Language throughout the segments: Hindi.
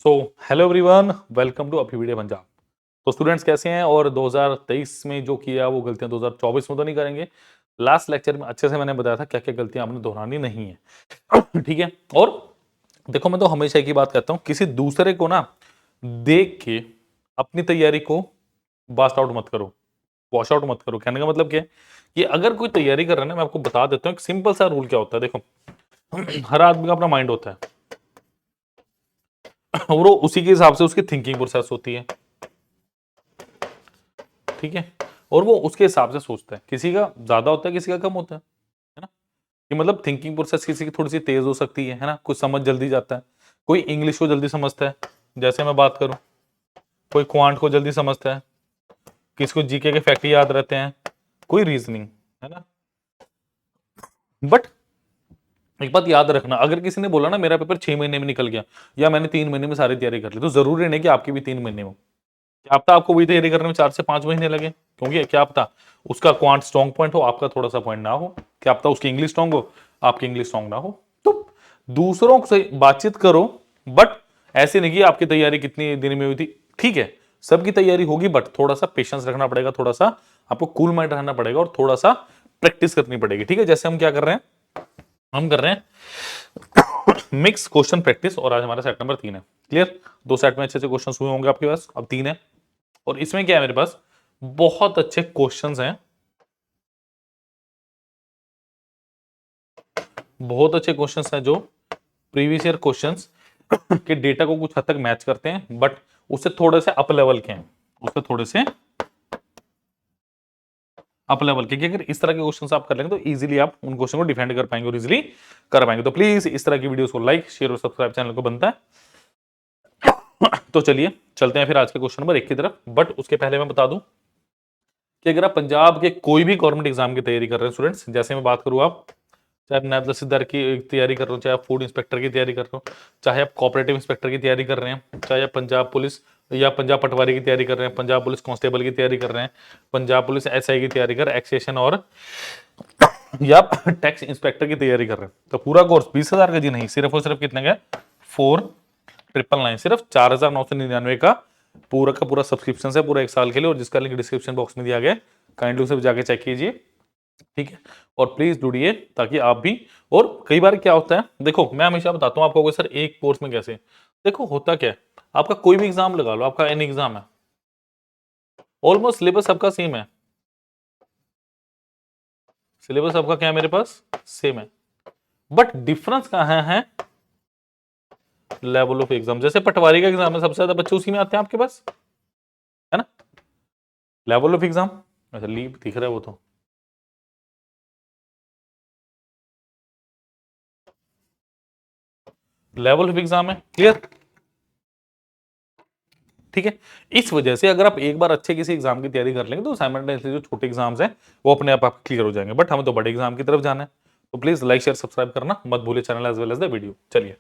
So hello everyone, welcome to Abhi video Punjab. तो स्टूडेंट्स कैसे हैं? और 2023 में जो किया वो गलतियां 2024 में तो नहीं करेंगे। लास्ट लेक्चर में अच्छे से मैंने बताया था क्या क्या गलतियां आपने दोहरानी नहीं है। ठीक है। और देखो, मैं तो हमेशा एक ही बात कहता हूं, किसी दूसरे को ना देख के अपनी तैयारी को बास्ट आउट मत करो, वॉश आउट मत करो। कहने का मतलब क्या है कि अगर कोई तैयारी कर रहा है ना, मैं आपको बता देता हूँ एक सिंपल सा रूल क्या होता है। देखो, हर आदमी का अपना माइंड होता है और वो उसी के हिसाब से उसकी थिंकिंग प्रोसेस होती है। ठीक है। और वो उसके हिसाब से सोचता है, किसी का ज्यादा होता है, किसी का कम होता है ना। कि मतलब थिंकिंग प्रोसेस किसी की थोड़ी सी तेज हो सकती है ना, कुछ समझ जल्दी जाता है, कोई इंग्लिश को जल्दी समझता है, जैसे मैं बात करूं, कोई क्वांट को जल्दी समझता है, किसी को जीके के फैक्ट याद रहते हैं, कोई रीजनिंग, है ना। बट एक बात याद रखना, अगर किसी ने बोला ना मेरा पेपर 6 महीने में निकल गया या मैंने 3 महीने में सारी तैयारी कर ली, तो जरूरी नहीं कि आपकी भी 3 महीने में। क्या पता आपको वही तैयारी करने में 4 से 5 महीने लगे, क्योंकि क्या पता उसका क्वांट स्ट्रॉन्ग पॉइंट हो, आपका थोड़ा सा पॉइंट ना हो। क्या पता उसकी इंग्लिश स्ट्रॉन्ग हो, आपकी इंग्लिश स्ट्रॉन्ग ना हो। तो दूसरों से बातचीत करो, बट ऐसे नहीं कि आपकी तैयारी कितनी दिन में हुई थी। ठीक है, सबकी तैयारी होगी, बट थोड़ा सा पेशेंस रखना पड़ेगा, थोड़ा सा आपको कूल माइंड रहना पड़ेगा और थोड़ा सा प्रैक्टिस करनी पड़ेगी। ठीक है, जैसे हम क्या कर रहे हैं, हम कर रहे हैं मिक्स क्वेश्चन प्रैक्टिस, और आज हमारा सेट नंबर 3 है। क्लियर? 2 सेट में अच्छे अच्छे क्वेश्चन हुए होंगे आपके पास, अब 3 है। और इसमें क्या है, मेरे पास बहुत अच्छे क्वेश्चंस हैं, बहुत अच्छे क्वेश्चंस हैं जो प्रीवियस ईयर क्वेश्चंस के डेटा को कुछ हद तक मैच करते हैं, बट उससे थोड़े से अप लेवल के हैं, उससे थोड़े से अप लेवल के। अगर इस तरह के क्वेश्चंस आप कर लेंगे तो इजीली आप उन क्वेश्चन को डिफेंड कर पाएंगे और इजीली कर पाएंगे। तो प्लीज इस तरह की वीडियोस को लाइक, शेयर और सब्सक्राइब चैनल को बनता है। तो चलिए चलते हैं फिर आज के क्वेश्चन नंबर 1 की तरफ। बट उसके पहले मैं बता दूं कि अगर आप पंजाब के कोई भी गवर्नमेंट एग्जाम की तैयारी कर रहे हैं स्टूडेंट्स, जैसे मैं बात करूं, आप चाहे आप नायब तहसीलदार की तैयारी कर रहे हो, चाहे आप फूड इंस्पेक्टर की तैयारी कर रहे हो, चाहे आप कोऑपरेटिव इंस्पेक्टर की तैयारी कर रहे हैं, चाहे आप पंजाब पुलिस या पंजाब पटवारी की तैयारी कर रहे हैं, पंजाब पुलिस कांस्टेबल की तैयारी कर रहे हैं, पंजाब पुलिस एसआई की तैयारी कर रहे हैं, एक्सेशन और या टैक्स इंस्पेक्टर की तैयारी कर रहे हैं, तो पूरा कोर्स 20,000 का जी नहीं, सिर्फ और सिर्फ कितने का? 4,999, सिर्फ 4,999 का पूरा सब्सक्रिप्शन है पूरा 1 साल के लिए, और जिसका लिंक डिस्क्रिप्शन बॉक्स में दिया गया है, काइंडली उसे जाके चेक कीजिए। ठीक है, और प्लीज जुड़िए ताकि आप भी। और कई बार क्या होता है, देखो मैं हमेशा बताता हूँ आपको, सर एक कोर्स में कैसे, देखो होता क्या है, आपका कोई भी एग्जाम लगा लो, आपका एनी एग्जाम है, ऑलमोस्ट सिलेबस सबका सेम है, सिलेबस आपका क्या है मेरे पास, सेम है, बट डिफरेंस कहाँ है? Level of exam. जैसे पटवारी का एग्जाम है, सबसे ज्यादा बच्चे उसी में आते हैं आपके पास, है ना। लेवल ऑफ एग्जाम, अच्छा लीव दिख रहा है वो तो, लेवल ऑफ एग्जाम है। क्लियर? ठीक है, इस वजह से अगर आप एक बार अच्छे किसी एग्जाम की तैयारी कर लेंगे तो साइमल्टेनियसली जो छोटे एग्जाम्स हैं वो अपने आप क्लियर हो जाएंगे, बट हमें तो बड़े एग्जाम की तरफ जाना है। तो प्लीज लाइक शेयर सब्सक्राइब करना मत भूलिए, channel as well as the video. चलिए,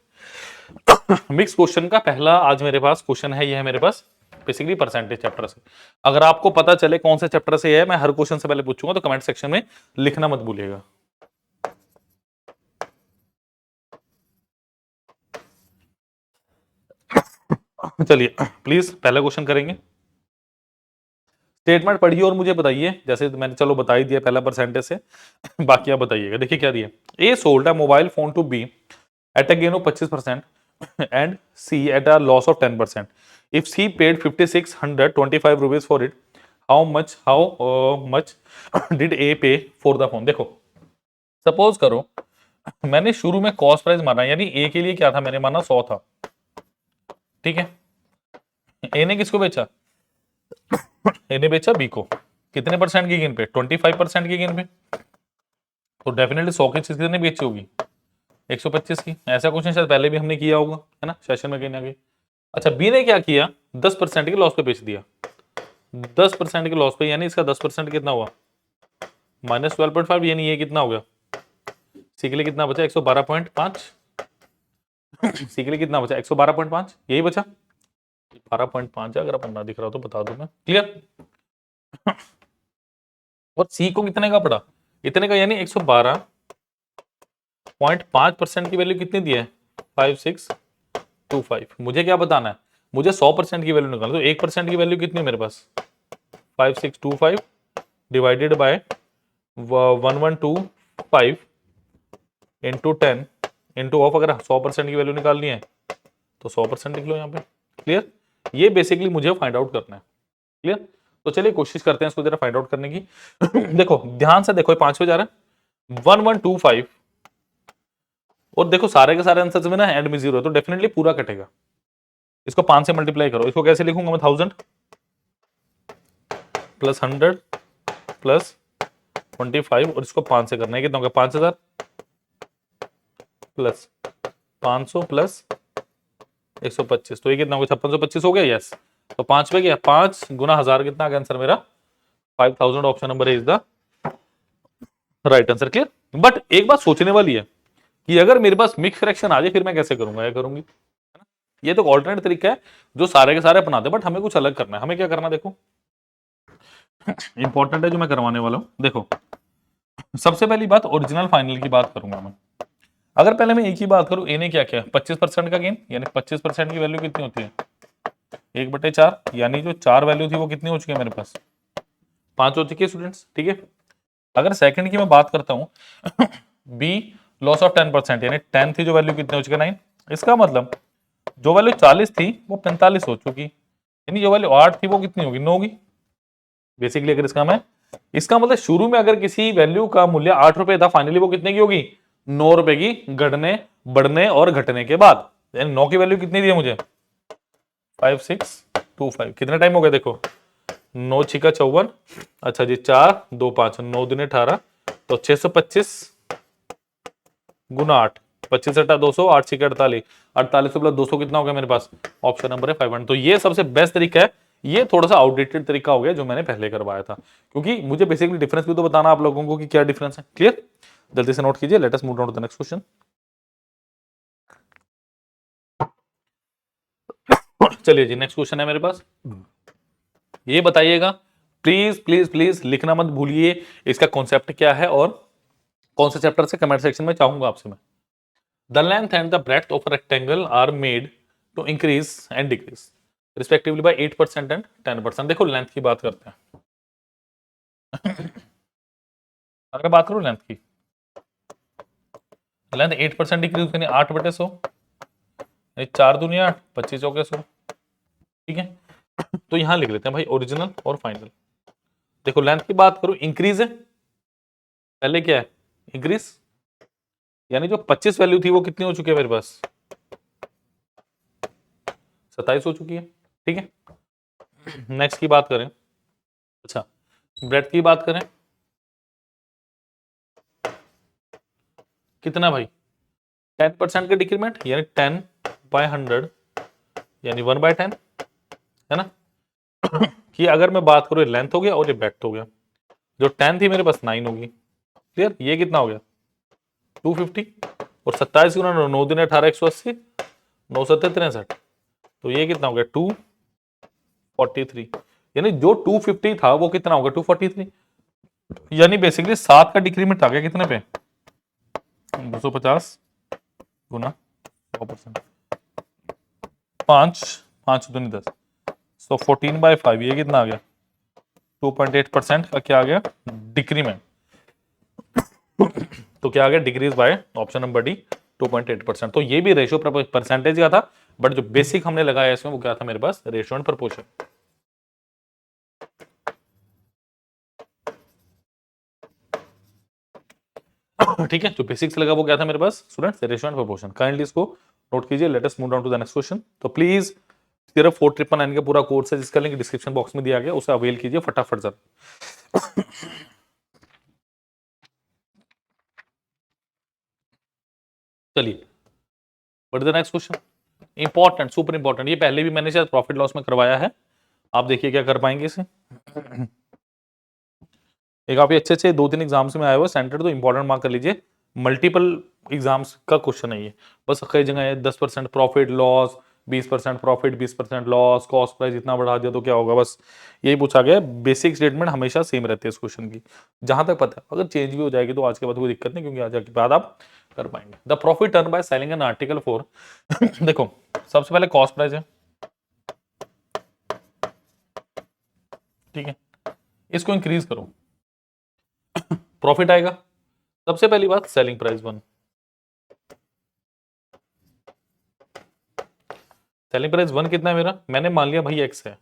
मिक्स क्वेश्चन का पहला आज मेरे पास क्वेश्चन है, ये है मेरे पास बेसिकली परसेंटेज चैप्टर से। अगर आपको पता चले कौन से चैप्टर से है, मैं हर क्वेश्चन से पहले पूछूंगा, तो कमेंट सेक्शन में लिखना मत भूलिएगा। चलिए प्लीज पहला क्वेश्चन करेंगे। स्टेटमेंट पढ़िए और मुझे बताइए, जैसे मैंने चलो बता ही दिया पहला परसेंटेज से, बाकी आप बताइएगा। देखिए क्या दिया, A sold a mobile phone to B at a gain of 25% and C at a loss of 10%. If C paid 5,625 rupees for it, how much did A pay for the phone? देखो, सपोज करो मैंने शुरू में कॉस्ट प्राइस माना, यानी ए के लिए क्या था, मैंने माना 100 था। ठीक है, ए ने किसको बेचा? ए ने बेचा बी को। कितने परसेंट की गेन पे? 25% की गेन पे। तो डेफिनेटली 100 की चीज कितने बेची होगी? 125 की। ऐसा कुछ नहीं, शायद पहले भी हमने किया होगा, है ना, सेशन में कहीं ना कहीं। अच्छा, बी ने क्या किया? 10% के लॉस पे बेच दिया। 10% के लॉस पे, यानी इसका 10% कितना हुआ? -12.5, यानी ये कितना हो गया? सी के लिए कितना बचा? 112.5। सी के लिए कितना बचा? 112.5, यही बचा। 12.5 है, अगर अपन ना दिख रहा हो तो बता दूं मैं। क्लियर? और सी को कितने का पड़ा? इतने का, यानी 112.5% की वैल्यू कितनी दी है? 56 2625। मुझे क्या बताना है, मुझे 100% की वैल्यू निकालना। तो 1% की वैल्यू कितनी है मेरे पास, 5625 divided by 1125 into 10 into of. अगर 100% की वैल्यू निकालनी है तो 100% लिख लो यहाँ पे। क्लियर, ये बेसिकली मुझे फाइंड आउट करना है। क्लियर, तो चलिए कोशिश करते हैं इसको जरा फाइंड आउट करने की। देखो ध्यान से देखो, 5 पे जा रहा है 1125, और देखो सारे के सारे आंसर्स में ना एंड में 0 है, तो डेफिनेटली पूरा कटेगा। इसको 5 से मल्टीप्लाई करो। इसको कैसे लिखूंगा मैं, 1000 प्लस 100 प्लस 25, और इसको 5 से करना है, कितना होगा 5000 प्लस 500 प्लस 125, तो ये कितना होगा 5625 हो गया। यस, तो 5 पे गया, 5 गुना 1000 कितना आंसर आंसर मेरा 5000। Option number is the right answer. Clear, but एक बात सोचने वाली है कि अगर मेरे पास मिक्स फ्रैक्शन आ जाए फिर मैं कैसे करूंगा या करूंगी, है ना? ये तो ऑल्टरनेट तरीका है जो सारे के सारे अपनाते हैं, बट हमें कुछ अलग करना है। हमें क्या करना है, देखो इंपॉर्टेंट है जो मैं करवाने वाला हूं। देखो सबसे पहली बात, ओरिजिनल फाइनल की बात करूंगा मैं। अगर पहले मैं एक ही बात करूं, ए ने क्या किया 25% का गेन, यानी 25% की वैल्यू कितनी होती है 1/4, यानी जो 4 वैल्यू थी वो कितनी हो चुकी है मेरे पास 5 हो चुकी है स्टूडेंट्स। ठीक है, अगर सेकंड की मैं बात करता हूं बी लॉस ऑफ 10%, यानी 10 थी जो वैल्यू कितनी हो चुकी है 9। इसका मतलब जो वैल्यू 40 थी वो 45 हो चुकी, यानी जो वैल्यू 8 थी वो कितनी होगी 9 होगी। बेसिकली अगर इसका मतलब शुरू में अगर किसी वैल्यू का मूल्य 8 रुपए था, फाइनली वो कितने की होगी 9 रुपए की, घटने बढ़ने और घटने के बाद। यानी 9 की वैल्यू कितनी दी है मुझे 5625। कितना टाइम हो गया देखो, 9 छिका 54, अच्छा जी 4 2 5 9 दूनी 18, तो 625 गुना 8, 25 अट्ठा 200, 8 छिका 48, 48 प्लस 200 कितना हो गया मेरे पास, ऑप्शन नंबर है 500। तो ये सबसे बेस्ट तरीका है। ये थोड़ा सा आउटडेटेड तरीका हो गया जो मैंने पहले करवाया था, क्योंकि मुझे बेसिकली डिफरेंस भी तो बताना आप लोगों को कि क्या डिफरेंस है। क्लियर, जल्दी से नोट कीजिए। Let us move on to the next question. चलिए जी, नेक्स्ट क्वेश्चन है मेरे पास, ये बताइएगा प्लीज प्लीज प्लीज, लिखना मत भूलिए इसका कॉन्सेप्ट क्या है और कौन से चैप्टर से, कमेंट सेक्शन में चाहूंगा आपसे मैं। The length and the breadth of rectangle are made to increase and decrease respectively by 8% and 10%। देखो लेंथ की बात करते हैं। अगर बात करूं लेंथ की, लेंथ 8% डिक्रीज यानी 8/100, 4 दूनी 8, 25 हो गया 100। ठीक है, तो यहां लिख लेते हैं भाई ओरिजिनल और फाइनल। देखो लेंथ की बात करूं, इंक्रीज है, पहले क्या है इंक्रीज, यानी जो 25 वैल्यू थी वो कितनी हो चुकी है मेरे पास 27 हो चुकी है। ठीक है, नेक्स्ट की बात करें, अच्छा ब्रेड्थ की बात करें, कितना भाई 10% का डिक्रीमेंट, यानी 10/100 यानी 1/10, है ना। कि अगर मैं बात करूं लेंथ हो गया और ये ब्रेड्थ हो गया, जो 10 थी मेरे पास 9 होगी। क्लियर, ये कितना हो गया 250, और 27 गुना 9 दिन 18 180, 9 7 63, तो ये कितना हो गया 243, यानी जो 250 था वो कितना होगा 243, यानी बेसिकली 7 का डिक्रीमेंट आ गया कितने पे 250 गुना 100%, 5 5 दूनी 10, सो 14/5, ये कितना आ गया 2.8% का क्या आ गया डिक्रीमेंट। तो क्या आ गया decrease by option number D 2.8%। तो ये भी रेशियो परसेंटेज का था, बट जो बेसिक हमने लगाया इसमें वो क्या था मेरे पास रेशियो एंड प्रपोर्शन। ठीक है, जो बेसिक्स लगा वो क्या था मेरे पास students ratio and proportion. Kindly इसको नोट कीजिए। Let us move down to the next question. तो प्लीज सिर्फ 4999 का पूरा कोर्स है जिसका लिंक डिस्क्रिप्शन बॉक्स में दिया गया, उसे अवेल कीजिए फटाफट जरा। चलिए but the next question important, super important, ये पहले भी मैंने शायद प्रॉफिट लॉस में करवाया है, आप देखिए क्या कर पाएंगे इसे। एक काफी अच्छे अच्छे 2-3 एग्जाम्स में आया हुआ सेंटर, तो इंपॉर्टेंट मार्क कर लीजिए। मल्टीपल एग्जाम्स का क्वेश्चन है ये, बस कई जगह है 10% profit loss, 20% profit 20% loss, cost price इतना बढ़ा दिया तो क्या होगा, बस यही पूछा गया। बेसिक स्टेटमेंट हमेशा सेम रहती है इस क्वेश्चन की, जहां तक पता है। अगर चेंज भी हो जाएगी तो आज के बाद कोई दिक्कत नहीं, क्योंकि आज के बाद आप कर पाएंगे। The profit earn by selling an article for देखो सबसे पहले कॉस्ट प्राइस है, ठीक है, इसको इंक्रीज करो, प्रॉफिट आएगा। सबसे पहली बात सेलिंग प्राइस 1, सेलिंग प्राइस 1 कितना है मेरा, मैंने मान लिया भाई x है,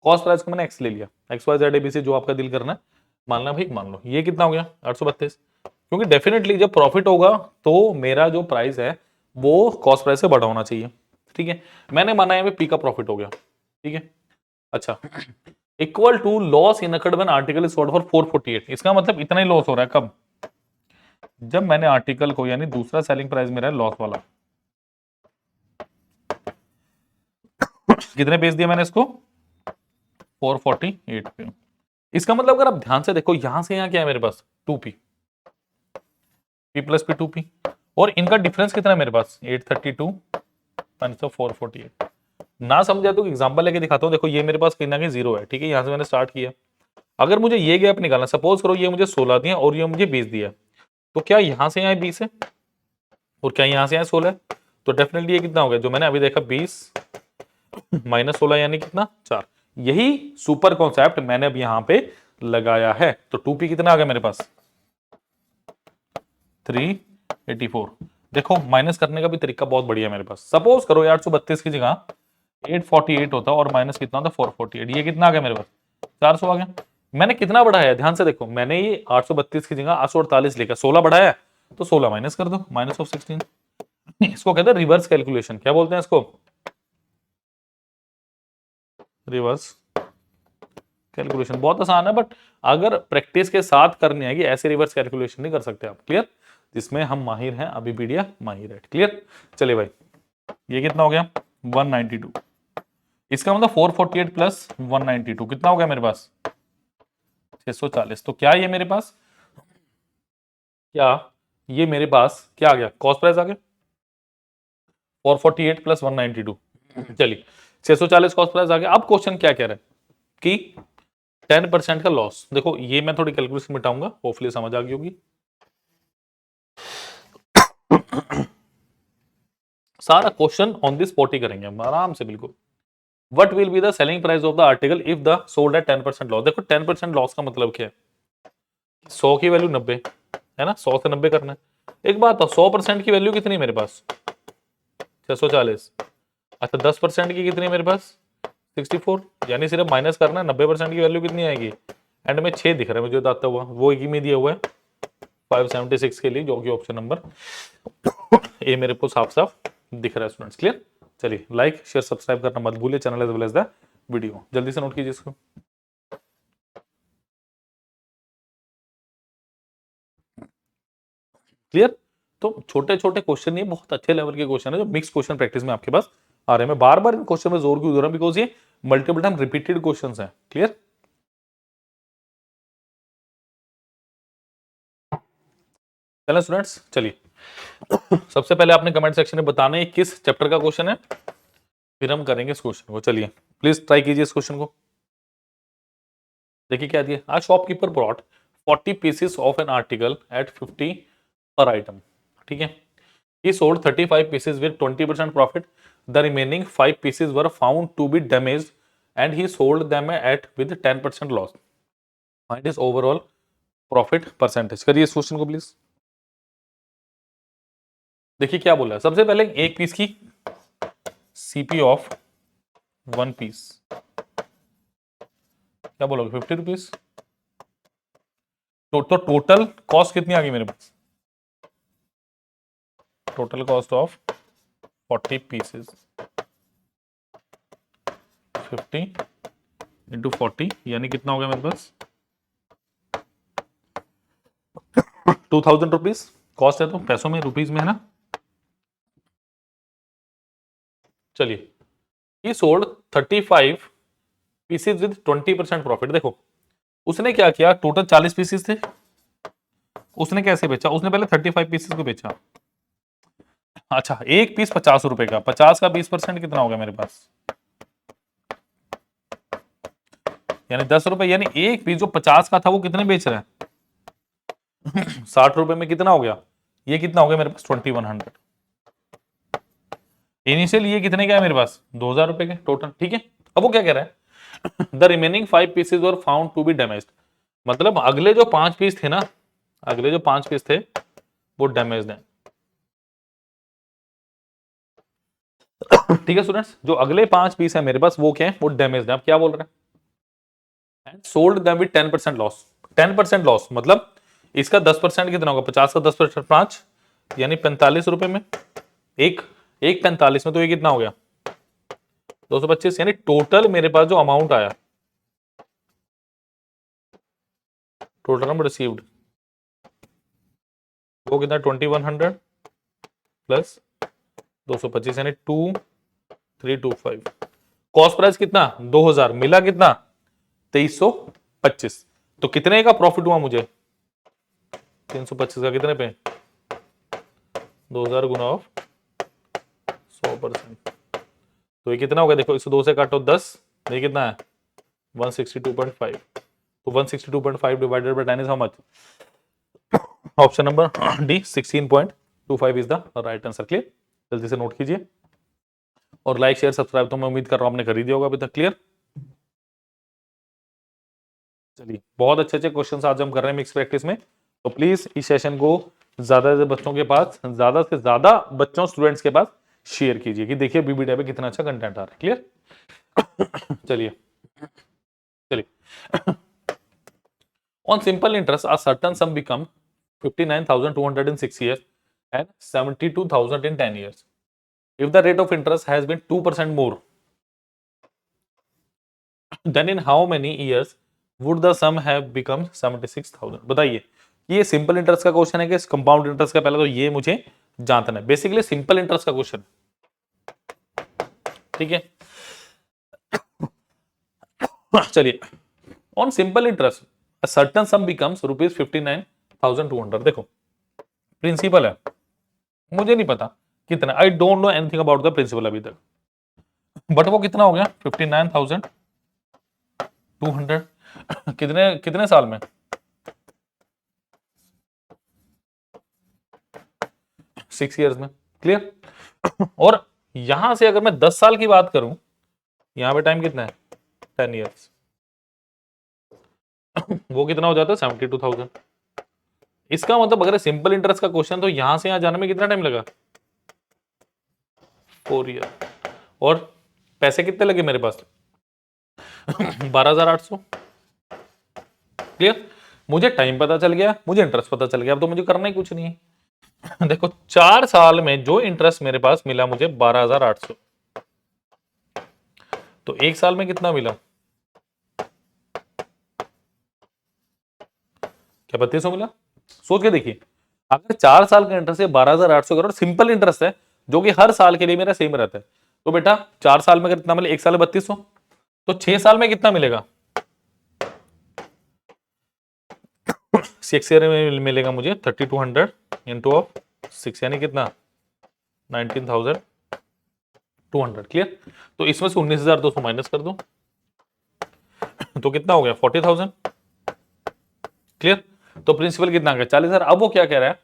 कॉस्ट प्राइस को मैंने x ले लिया, XYZ ABC जो आपका डील करना है, मानना भाई मान लो। ये कितना हो गया 832, क्योंकि डेफिनेटली जब प्रॉफिट होगा तो मेरा जो प्राइस है वो कॉस्ट प्राइस से बड़ा होना चाहिए, ठीक है। मैंने माना है P का प्रॉफिट हो गया, ठीक है। अच्छा, equal to loss incurred when article is sold for 448, इसका मतलब इतना ही लॉस हो रहा है कब, जब मैंने आर्टिकल को, यानी दूसरा सेलिंग प्राइस मेरा लॉस वाला, कितने बेच दिया मैंने इसको 448 पे। इसका मतलब अगर आप ध्यान से देखो, यहां से यहां क्या है मेरे पास 2p, p plus p 2p, और इनका डिफरेंस कितना है मेरे पास 832 448। ना समझा तो एग्जांपल लेके दिखाता हूं। देखो ये मेरे पास कहीं ना कहीं जीरो है, ठीक है, यहां से मैंने स्टार्ट किया। अगर मुझे ये गैप निकालना, सपोज करो ये मुझे 16 दिया और ये मुझे 20 दिया, तो क्या यहां से यहां 20 है और क्या यहां से यहां 16 है, तो डेफिनेटली ये कितना हो गया जो मैंने अभी देखा 20 माइनस 16 यानी कितना 4। यही सुपर कॉन्सेप्ट मैंने अब यहां पे लगाया है। तो 2p कितना आ गया मेरे पास 384। देखो माइनस करने का भी तरीका बहुत बढ़िया है मेरे पास। सपोज करो 832 की जगह 848 होता और माइनस कितना होता 448, ये कितना आ गया मेरे पास 400 आ गया। मैंने कितना बढ़ाया ध्यान से देखो, मैंने ये 832 की जगह 848 लेकर 16 बढ़ाया, तो 16 माइनस कर दो, माइनस ऑफ 16। इसको कहते हैं रिवर्स कैलकुलेशन। क्या बोलते हैं इसको, रिवर्स कैलकुलेशन। बहुत आसान है, बट अगर प्रैक्टिस के साथ करनी आएगी ऐसे रिवर्स कैलकुलेशन नहीं कर सकते आप। क्लियर, जिसमें हम माहिर हैं, अबीपीडिया माहिर है। क्लियर, चलिए भाई ये कितना हो गया 192। इसका मतलब 448 प्लस 192 कितना हो गया मेरे पास 640। तो क्या ये मेरे पास, क्या ये मेरे पास क्या आ गया, कॉस्ट प्राइस आ गया 448 प्लस 192। चलिए 640 कॉस्ट प्राइस आ गया। अब क्वेश्चन क्या कह रहा है कि 10% का लॉस। देखो ये मैं थोड़ी कैलकुलेशन मिटाऊंगा, होपफुली समझ आ गई होगी। सारा क्वेश्चन ऑन दी स्पॉट ही करेंगे हम आराम से, बिल्कुल। What will be the selling price of the article if the sold at 10% loss. देखो 10% लॉस का मतलब क्या है, 100 की वैल्यू 90 है ना, 100 से 90 करना है। एक बात, 100% की वैल्यू कितनी मेरे पास 640। अच्छा 10% की कितनी मेरे पास 64, यानी सिर्फ माइनस करना है। 90% की वैल्यू कितनी आएगी, एंड में 6 दिख रहा है मुझे बताता हुआ, वो एक ही में दिया हुआ है 576 के लिए, जो कि ऑप्शन नंबर ए मेरे को साफ साफ दिख रहा है स्टूडेंट्स। क्लियर, चलिए लाइक शेयर सब्सक्राइब करना मत भूलिए channel as well as the video, जल्दी से नोट कीजिए इसको। क्लियर, तो छोटे छोटे क्वेश्चन नहीं, बहुत अच्छे लेवल के क्वेश्चन है जो मिक्स क्वेश्चन प्रैक्टिस में आपके पास आ रहे हैं। मैं बार बार इन क्वेश्चन में जोर क्यों दे रहा हूं, बिकॉज ये मल्टीपल टाइम रिपीटेड क्वेश्चन है। क्लियर, चलें स्टूडेंट्स, चलिए सबसे पहले आपने कमेंट सेक्शन में बताना है किस चैप्टर का क्वेश्चन है, फिर हम करेंगे इस क्वेश्चन को। चलिए प्लीज ट्राई कीजिए इस क्वेश्चन को। देखिए क्या दिया, a shopkeeper brought 40 pieces of an article at 50 per item, ठीक है। He sold 35 pieces with 20% profit. The remaining 5 pieces were found to be damaged and he sold them at with 10% loss. Find his overall profit percentage. करिए इस क्वेश्चन को प्लीज। देखिए क्या बोला है, सबसे पहले एक पीस की सीपी ऑफ 1 पीस, क्या बोलोगे 50 रुपीज। तो टोटल कॉस्ट कितनी आ गई मेरे पास, total cost of 40 pieces 50 into 40 यानी कितना हो गया मेरे पास 2000 रुपीज कॉस्ट है, तो पैसों में रुपीज में है ना। चलिए he sold 35 pieces with 20% profit. देखो उसने क्या किया, टोटल 40 पीसेस थे, उसने कैसे बेचा, उसने पहले 35 पीसेस को बेचा, अच्छा, एक पीस 50 रुपए का, 50 का 20% कितना होगा मेरे पास, यानी 10 रुपए, यानी एक पीस जो 50 का था वो कितने बेच रहा है 60 रुपए में कितना हो गया, ये कितना हो गया मेरे पास 2100। इनिशियल ये कितने का है मेरे पास 2000 रुपए के टोटल, ठीक है। अब वो क्या कह रहा है the remaining 5 pieces were found to be damaged, मतलब अगले जो 5 पीस थे ना, अगले जो 5 पीस थे वो डैमेज्ड हैं। ठीक है स्टूडेंट्स, जो अगले 5 पीस है मेरे पास वो क्या है, वो डैमेज्ड है। अब क्या बोल रहे हैं, and sold them with 10% loss. 10% loss मतलब इसका 10% कितना होगा, 50 का 10% 5, यानी 45 रुपए में, एक एक 45 में, तो ये कितना हो गया 225, यानी टोटल मेरे पास जो अमाउंट आया, टोटल नंबर रिसीव्ड वो कितना 2100 प्लस 225, यानी 2325। कॉस्ट प्राइस कितना 2000, मिला कितना 2325। तो कितने का प्रॉफिट हुआ मुझे 325 का, कितने पे 2000 गुना ऑफ 100%, तो ये कितना हो गया देखो, 102 से काटो 10, ये कितना है 162.5, तो 162.5 divided by 10 is how much, option number D 16.25 is the right answer. Clear, जल्दी से नोट कीजिए, और लाइक शेयर सब्सक्राइब तो मैं उम्मीद कर रहा हूं आपने कर ही दिया होगा अभी तक। क्लियर, चलिए बहुत अच्छे अच्छे क्वेश्चंस आज हम कर रहे हैं मिक्स प्रैक्टिस में, तो प्लीज इस सेशन को ज्यादा से बच्चों के पास, ज्यादा से ज्यादा बच्चों स्टूडेंट्स के पास शेयर कीजिए कि देखिए बीबीडीआई पे कितना अच्छा कंटेंट आ रहा है। क्लियर चलिए चलिए on simple interest a certain some become 59,206 years and 72,000 in 10 years. If the rate of interest has been 2% more, then in how many years would the sum have become 76,000? बताइए, ये सिंपल इंटरेस्ट का क्वेश्चन है कि कंपाउंड इंटरेस्ट का, पहले तो ये मुझे जानना है। बेसिकली सिंपल इंटरेस्ट का क्वेश्चन, ठीक है। चलिए, on simple interest a certain sum becomes rupees 59,200। देखो प्रिंसिपल है, मुझे नहीं पता कितना, I don't know anything about the principal अभी तक, बट वो कितना हो गया 59,200 कितने कितने साल में, 6 इयर्स में। क्लियर, और यहां से अगर मैं 10 साल की बात करूं, यहां पे टाइम कितना है 10 इयर्स, वो कितना हो जाता है 72,000। इसका मतलब अगर सिंपल इंटरेस्ट का क्वेश्चन, तो यहां से यहां जाने में कितना टाइम लगा 4 ईयर, और पैसे कितने लगे मेरे पास 12,800। क्लियर, मुझे टाइम पता चल गया, मुझे इंटरेस्ट पता चल गया, अब तो मुझे करना ही कुछ नहीं है देखो 4 साल में जो इंटरेस्ट मेरे पास मिला मुझे 12,800, तो 1 साल में कितना मिला, क्या 3200 मिला। सोच के देखिए, अगर 4 साल का इंटरेस्ट है 12,800 करोड़, सिंपल इंटरेस्ट है जो कि हर साल के लिए मेरा सेम रहता है, तो बेटा 4 साल में अगर कितना मिले, 1 साल में 3200, तो 6 साल में कितना मिलेगा 6 ईयर में मिलेगा मुझे 3200 इंटू ऑफ 6, यानी कितना 19,200। क्लियर, तो इसमें से 19,200 माइनस कर दो तो कितना हो गया 40,000। क्लियर, तो प्रिंसिपल कितना आ गया 40,000। अब वो क्या कह रहा है,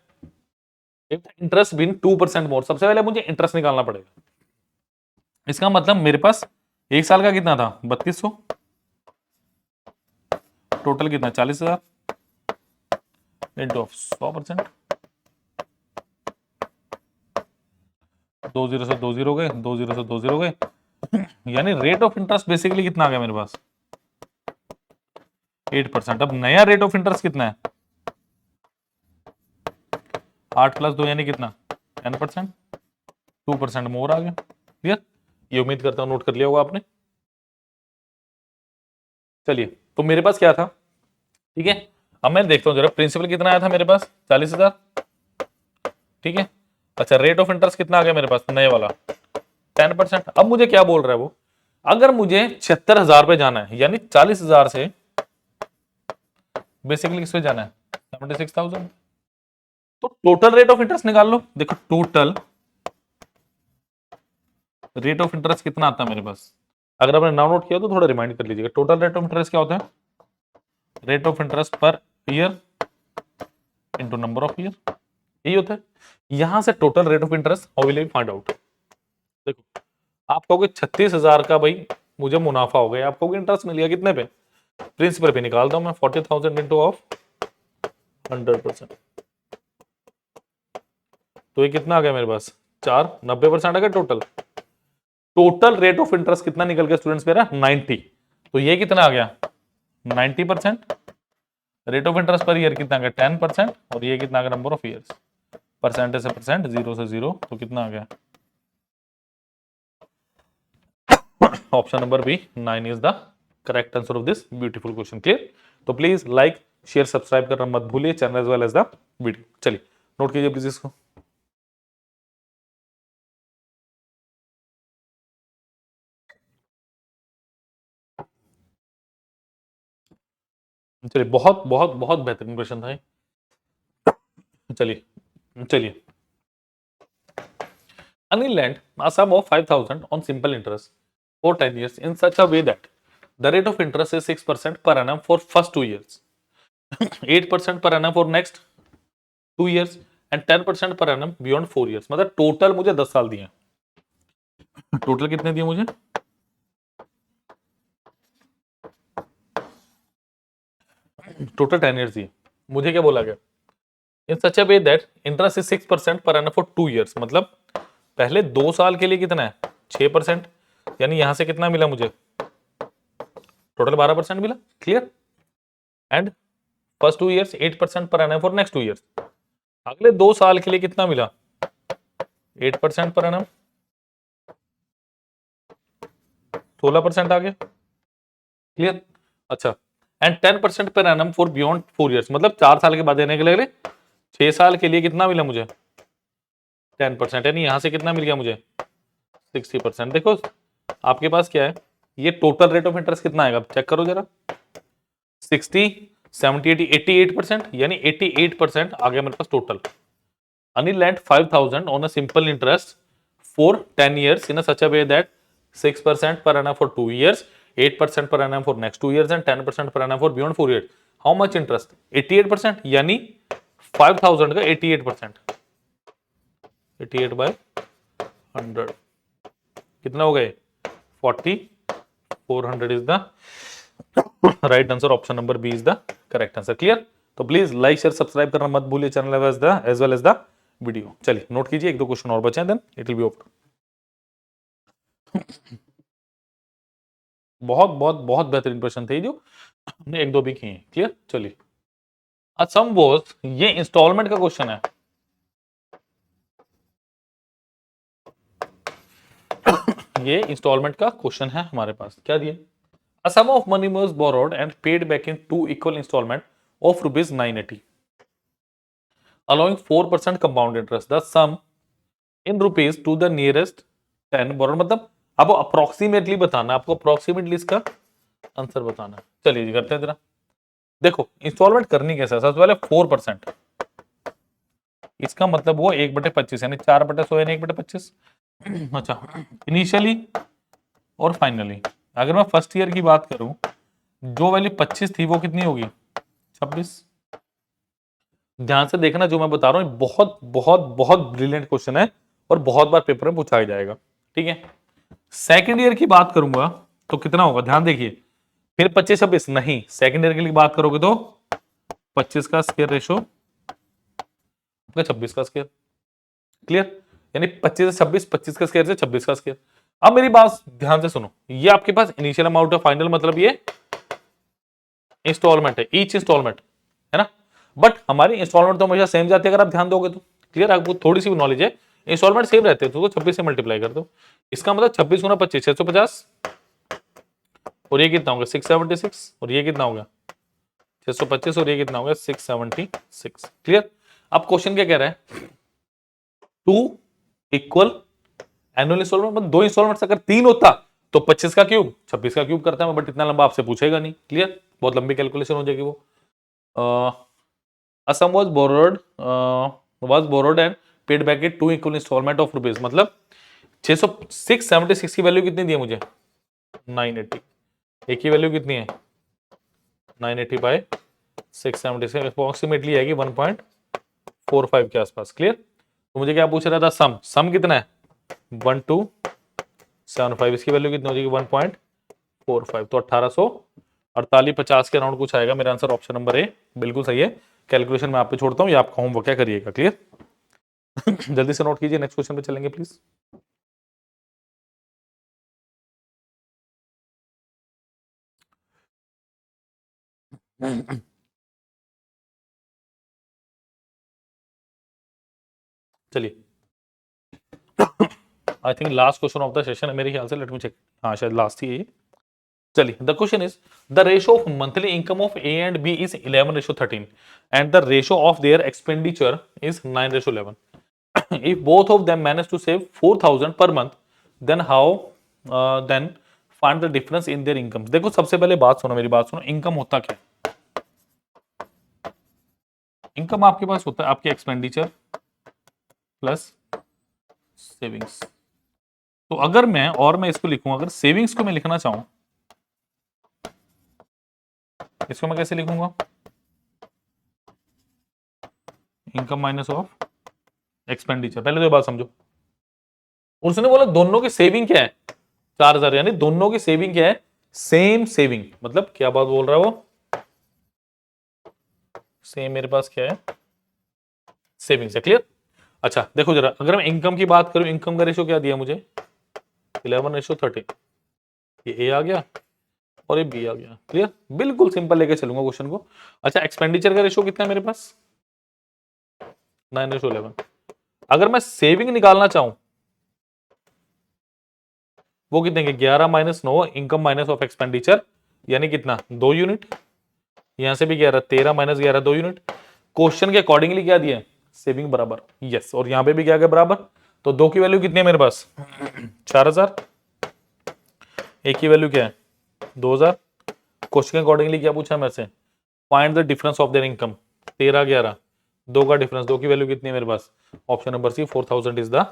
इंटरेस्ट बिन 2% मोर, सबसे पहले मुझे इंटरेस्ट निकालना पड़ेगा। इसका मतलब मेरे पास 1 साल का कितना था 3200, टोटल कितना 40,000 इंटू ऑफ 100%, 2 जीरो से 2 जीरो गए, 2 जीरो से 2 जीरो गए यानी रेट ऑफ इंटरेस्ट बेसिकली कितना आ गया मेरे पास 8%। अब नया रेट ऑफ इंटरेस्ट कितना है 8 प्लस 2 यानी कितना 10%, 2% मोर आ गया। क्लियर, ये उम्मीद करता हूं नोट कर लिया होगा आपने। चलिए, तो मेरे पास क्या था, ठीक है, अब मैं देखता हूं जरा प्रिंसिपल कितना आया था मेरे पास 40,000। ठीक है, अच्छा रेट ऑफ इंटरेस्ट कितना आ गया मेरे पास नए वाला 10%। अब मुझे क्या बोल रहा है वो, अगर मुझे 76,000 पे जाना है, यानी 40,000 से बेसिकली किस पे जाना है 76,000, तो टोटल रेट ऑफ इंटरेस्ट निकाल लो। देखो टोटल रेट ऑफ इंटरेस्ट कितना आता है मेरे पास? अगर आपने नाउ नोट किया तो थोड़ा रिमाइंड कर लीजिएगा। टोटल रेट ऑफ इंटरेस्ट क्या होता है? Rate of interest per year into number of year, यही होता है। यहां से total rate of interest how will you find out? देखो, आप कहोगे 36,000 का भाई मुझे मुनाफा हो गया, आप कहोगे इंटरेस्ट मिल गया कितने पे? प्रिंसिपल पे निकालता हूं मैं 40,000 इंटू ऑफ 100%, तो ये कितना आ गया मेरे पास? 4, 90% आ गया total. Total rate of interest कितना निकल गया स्टूडेंट्स मेरा? 90। तो ये कितना आ गया? 90%। Rate of interest per year कितना आ गया? 10%। और ये कितना आ गया? Number of years. परसेंटेज से परसेंट, 0 से 0, तो कितना आ गया? Option number B 9 is the correct answer of this beautiful question. Clear? तो प्लीज लाइक शेयर सब्सक्राइब करना मत भूलिए channel as well as the video. चलिए नोट कीजिए प्लीज इसको। चलिए, बहुत बहुत बहुत बेहतरीन क्वेश्चन था ये। चलिए चलिए, Anil lent a sum of 5,000 on simple interest for 10 years in such a way that the rate of interest is 6% per annum for first 2 years, 8% per annum for next 2 years and 10% per annum beyond 4 years। मतलब टोटल मुझे 10 साल दिए। टोटल कितने दिए मुझे? टोटल 10 ईयर्स दिए। मुझे क्या बोला गया? इन सच अ वे दैट इंटरेस्ट इज 6% पर annum फॉर 2 years। मतलब पहले 2 साल के लिए कितना है? 6%। यानी यहां से कितना मिला मुझे? टोटल 12% मिला। क्लियर? एंड फर्स्ट 2 years 8% पर annum फॉर नेक्स्ट 2 years। अगले 2 साल के लिए कितना मिला? 8% पर annum, 16% आ गया। क्लियर? अच्छा, एंड 10% पर annum फॉर बियॉन्ड 4 years। मतलब 4 साल के बाद देने के लिए 6 साल के लिए कितना मिला मुझे? 10%। यानी यहां से कितना मिल गया मुझे? 60%। देखो आपके पास क्या है, ये टोटल रेट ऑफ इंटरेस्ट कितना आएगा चेक करो जरा। 60, 70, 80, 88%, यानी 88% आ गया मेरे पास total. Anil lent 5,000 on a simple interest for 10 years in a such a way that 6% per annum for 2 years, 8% per annum for next 2 years and 10% per annum for beyond 4 years। How much interest? 88%। यानी 5,000 का 88%, 88 by 100 कितना हो गए? 40। 400 is the right answer. Option number B is the correct answer. Clear? तो प्लीज लाइक शेयर सब्सक्राइब करना मत भूलिए channel as well as the video. चलिए नोट कीजिए, एक दो क्वेश्चन और बचे हैं, then it will be over. बहुत बहुत बहुत बेहतरीन प्रश्न थे जो हमने एक दो भी किए। क्लियर? चलिए, असम बोस, ये इंस्टॉलमेंट का क्वेश्चन है। ये इंस्टॉलमेंट का क्वेश्चन है हमारे पास। क्या दिए? A sum of money was borrowed and paid back in 2 equal installment of rupees 980, allowing 4% compound interest. The sum in rupees to the nearest 10 borrowed। मतलब आपको अप्रोक्सीमेटली बताना, आपको अप्रोक्सीमेटली इसका आंसर बताना। चलिए जी करते हैं जरा। देखो इंस्टॉलमेंट करनी कैसे? सबसे पहले 4%, इसका मतलब वो 1/25 यानी 4/100 यानी 1/25। अच्छा, इनिशियली और फाइनली अगर मैं फर्स्ट ईयर की बात करूं, जो वैल्यू 25 थी वो कितनी होगी? 26। ध्यान से देखना जो मैं बता रहा हूं, बहुत बहुत बहुत ब्रिलियंट क्वेश्चन है और बहुत बार पेपर में पूछा जाएगा। ठीक है, सेकंड ईयर की बात करूंगा तो कितना होगा? ध्यान देखिए, फिर 25 26 नहीं, सेकंड ईयर की बात करोगे तो 25 का स्क्वायर रेशो 26 का स्क्वायर। क्लियर? यानी 25 से 26, 25 का स्क्वायर से 26 का स्क्वायर। अब मेरी बात ध्यान से सुनो, ये आपके पास इनिशियल अमाउंट है, फाइनल मतलब ये इंस्टॉलमेंट है, ईच इंस्टॉलमेंट है ना। बट हमारी इंस्टॉलमेंट तो हमेशा सेम जाती है अगर आप ध्यान दोगे तो। क्लियर? आपको थोड़ी सी भी नॉलेज है, इंस्टॉलमेंट सेम रहते हैं तो 26 से मल्टीप्लाई कर दो। इसका मतलब 26 गुना 25 650, और ये कितना होगा? 676, और ये कितना होगा? 625, और ये कितना होगा? 676। क्लियर? अब क्वेश्चन क्या कह रहा है? 2 इक्वल एनुअल इंस्टॉलमेंट, मतलब 2 इंस्टॉलमेंट अगर 3 होता तो 25 का क्यूब 26 का क्यूब करता है, बट इतना लंबा आपसे पूछेगा नहीं। क्लियर? बहुत लंबी कैलकुलेशन हो जाएगी वो। A sum was borrowed and paid back in 2 equal installment of rupees। मतलब 676 की वैल्यू कितनी दी है मुझे? 980। एक की वैल्यू कितनी है? 980 बाय 676, अप्रोक्सीमेटली आएगी 1.45 के आसपास। क्लियर? तो मुझे क्या पूछ रहा था? सम कितना है? 1275। इसकी वैल्यू कितनी हो जाएगी? 1.45। तो 1848 50 के अराउंड कुछ आएगा। मेरा आंसर ऑप्शन नंबर ए बिल्कुल सही है। कैलकुलेशन मैं आप पे छोड़ता हूँ, ये आपका होमवर्क क्या करिएगा। क्लियर? जल्दी से नोट कीजिए, नेक्स्ट क्वेश्चन पे चलेंगे प्लीज। चलिए, I think last question of the session है मेरे ख्याल से। Let me check. हाँ, शायद लास्ट ही है ये। चलिए, the question is the ratio of monthly income of A and B is 11:13 and the ratio of their expenditure is 9:11. If both of them manage to save 4,000 per month, then then find the difference in their income. देखो, सबसे पहले बात सुनो, मेरी बात सुनो। इनकम होता क्या? इनकम आपके पास होता है आपके एक्सपेंडिचर प्लस सेविंग्स। तो अगर मैं इसको लिखूं, अगर सेविंग्स को मैं लिखना चाहूं, इसको मैं कैसे लिखूंगा? Income minus of expenditure. पहले तो ये बात समझो। उसने बोला दोनों की सेविंग क्या है? 4,000, यानी दोनों की सेविंग क्या है? Same saving. मतलब क्या बात बोल रहा है वो? सेम मेरे पास क्या है? सेविंग्स है। क्लियर? अच्छा देखो जरा, अगर मैं इनकम की बात करूं, इनकम का रेशियो क्या दिया मुझे? 11:13। ये ए आ गया और ये बी आ गया। क्लियर? बिल्कुल सिंपल लेके चलूंगा क्वेश्चन को। अच्छा, एक्सपेंडिचर का रेशियो कितना है मेरे पास? 9:11। अगर मैं सेविंग निकालना चाहूं, वो कितने के? 11 minus 9, income minus of expenditure, यानी कितना? 2 यूनिट। यहां से भी 11, 13 माइनस 11, 2 यूनिट। क्वेश्चन के अकॉर्डिंगली क्या दिया? सेविंग बराबर। यस, और यहां पे भी क्या गया? बराबर। तो 2 की वैल्यू कितनी है मेरे पास? 4,000। एक की वैल्यू क्या है? 2,000। क्वेश्चन के अकॉर्डिंगली क्या पूछा मेरे से? Find the difference of their income. 13 11, 2 का डिफरेंस। 2 की वैल्यू कितनी है मेरे पास? Option number C, 4,000 is the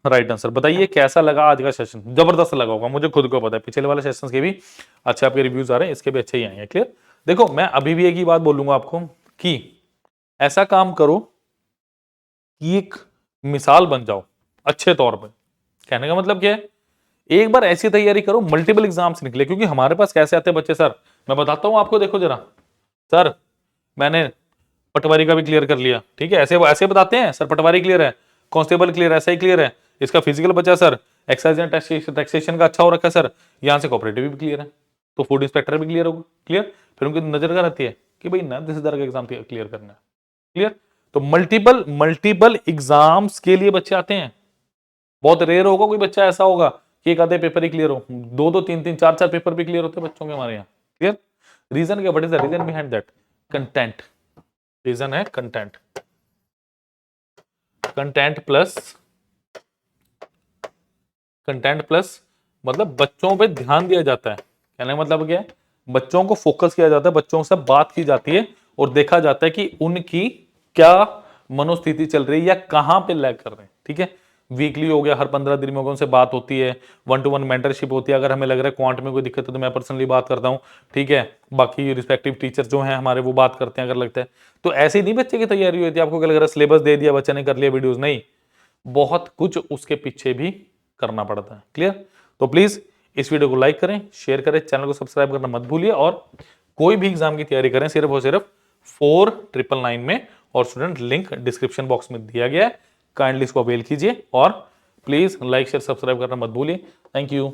right answer. बताइए कैसा लगा आज का सेशन? जबरदस्त लगा होगा, मुझे खुद को पता है। पिछले वाले सेशंस के भी अच्छे आपके रिव्यूज आ रहे हैं, इसके भी अच्छे ही आएंगे। क्लियर? देखो, मैं अभी भी एक ही बात बोलूंगा आपको कि ऐसा काम करो कि एक मिसाल बन जाओ अच्छे तौर पे। कहने का मतलब क्या है? एक बार ऐसी तैयारी करो, मल्टीपल एग्जाम्स निकले। क्योंकि हमारे पास कैसे आते हैं बच्चे? सर मैं बताता हूं आपको, देखो जरा। सर मैंने पटवारी का भी क्लियर कर लिया, ठीक है, ऐसे ऐसे बताते हैं। सर पटवारी क्लियर है, कांस्टेबल क्लियर है, एसआई क्लियर है, इसका फिजिकल बचा सर, एक्साइज एंड टैक्सेशन का अच्छा हो रखा है सर, यहां से कोऑपरेटिव भी क्लियर है, तो फूड इंस्पेक्टर भी क्लियर होगा। क्लियर? फिर उनकी नजर क्या रहती है कि भाई ना तहसीलदार का एग्जाम क्लियर करना है। क्लियर? तो मल्टीपल मल्टीपल एग्जाम्स के लिए बच्चे आते हैं। बहुत रेयर होगा कोई बच्चा ऐसा होगा कि एक आधे पेपर ही क्लियर हो, 2 3 4 पेपर भी क्लियर होते हैं बच्चों के हमारे यहाँ। क्लियर? रीजन क्या? What is the reason behind that? Content. Reason है कंटेंट। कंटेंट प्लस मतलब बच्चों पे ध्यान दिया जाता है। कहने का मतलब क्या है? बच्चों को फोकस किया जाता है, बच्चों से बात की जाती है और देखा जाता है कि उनकी क्या मनोस्थिति चल रही है या कहां पे लैग कर रहे हैं। ठीक है? वीकली हो गया, हर 15 दिन में उनसे बात होती है, 1-to-1 मेंटरशिप होती है। अगर हमें लग रहा है क्वांट में कोई दिक्कत है तो मैं पर्सनली बात करता हूं। ठीक है? बाकी रिस्पेक्टिव टीचर जो हैं हमारे वो बात करते हैं अगर लगता है तो। ऐसे ही नहीं बच्चे की तैयारी होती है। आपको क्या लग रहा है सिलेबस दे दिया, बच्चे ने कर लिया वीडियोस? नहीं, बहुत कुछ उसके पीछे भी करना पड़ता है। क्लियर? तो प्लीज इस वीडियो को लाइक करें, शेयर करें, चैनल को सब्सक्राइब करना मत भूलिए। और कोई भी एग्जाम की तैयारी करें सिर्फ और सिर्फ 4999 में, और स्टूडेंट लिंक डिस्क्रिप्शन बॉक्स में दिया गया है। काइंडली इसको अवेल कीजिए और प्लीज लाइक शेयर सब्सक्राइब करना मत भूलिए। Thank you.